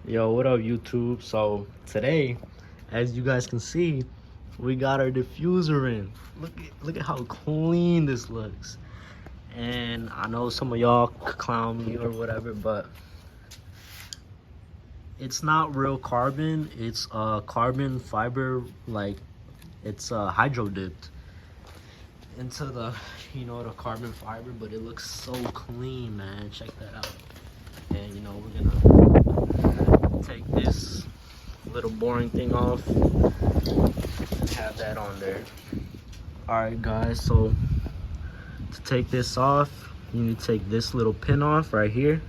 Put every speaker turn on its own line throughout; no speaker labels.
Yo, what up YouTube? So today, as you guys can see, we got our diffuser in. Look at how clean this looks. And I know some of y'all clown me or whatever, but it's not real carbon. It's carbon fiber, like it's hydro dipped into the the carbon fiber, but it looks so clean, man. Check that out. And we're gonna take this little boring thing off and have that on there. All right guys, so to take this off, you need to take this little pin off right here.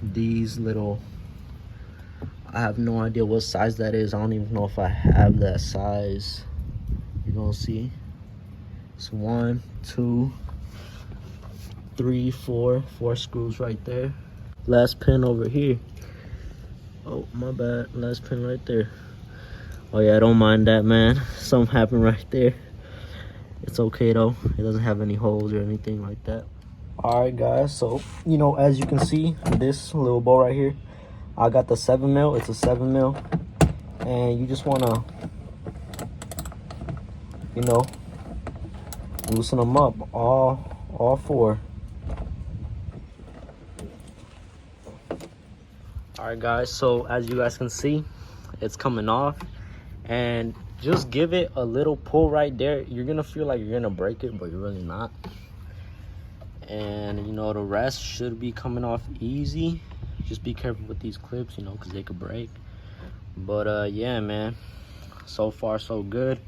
These little, I have no idea what size that is. I don't even know if I have that size. You're gonna see it's 1, 2, 3, 4 screws right there. Last pin over here. Oh my bad, last pin right there. Oh yeah, don't mind that, man. Something happened right there. It's okay though, it doesn't have any holes or anything like that. All right guys, so as you can see, this little bow right here, I got the 7 mil. It's a 7 mil, and you just want to loosen them up, all 4. All right guys, so as you guys can see, it's coming off, and just give it a little pull right there. You're gonna feel like you're gonna break it, but you're really not. And the rest should be coming off easy. Just be careful with these clips, because they could break. But yeah, man, so far so good.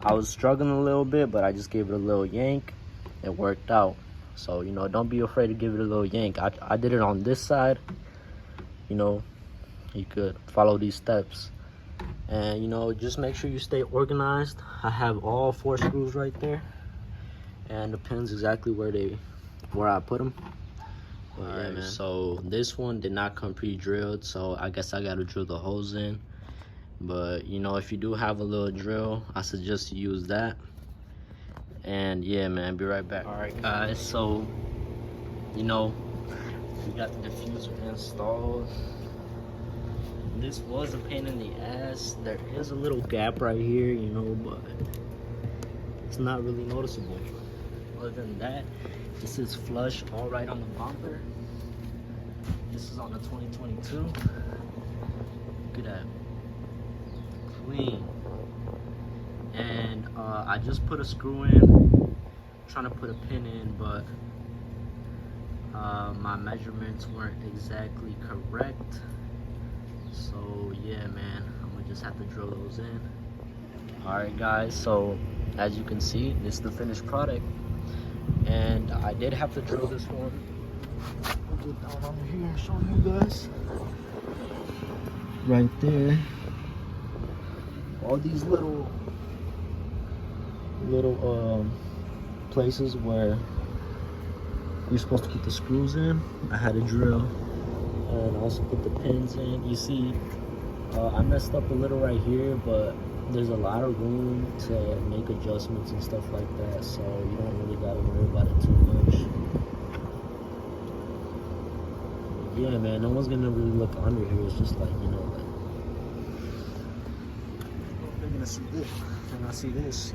I was struggling a little bit, but I just gave it a little yank. It worked out. So don't be afraid to give it a little yank. I did it on this side. You could follow these steps, and just make sure you stay organized. I have all 4 screws right there, and the pins exactly where I put them. All right, man. So this one did not come pre-drilled, so I guess I gotta drill the holes in. But if you do have a little drill, I suggest you use that. And yeah, man, be right back. All right guys, so we got the diffuser installed. This was a pain in the ass. There is a little gap right here, but it's not really noticeable. Other than that, this is flush all right on the bumper. This is on the 2022. Look at that, clean. And I just put a screw in. I'm trying to put a pin in, but my measurements weren't exactly correct. So yeah, man, I'm gonna just have to drill those in. All right guys, so as you can see, this is the finished product, and I did have to drill this one. I'll get down under here and show you guys. Right there, all these little places where you're supposed to put the screws in, I had to drill, and also put the pins in. You see, I messed up a little right here, but there's a lot of room to make adjustments and stuff like that, so you don't really gotta worry about it too much. Yeah, man, no one's gonna really look under here. It's just like, they're gonna see this. They're gonna see this,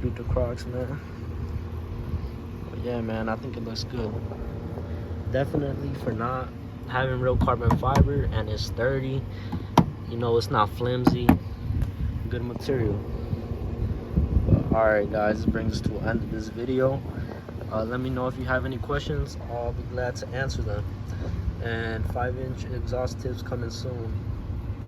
Beat the Crocs, man. But yeah, man, I think it looks good. Definitely for not having real carbon fiber, and it's sturdy. It's not flimsy. Good material. But all right, guys, this brings us to the end of this video. Let me know if you have any questions. I'll be glad to answer them. And 5-inch exhaust tips coming soon.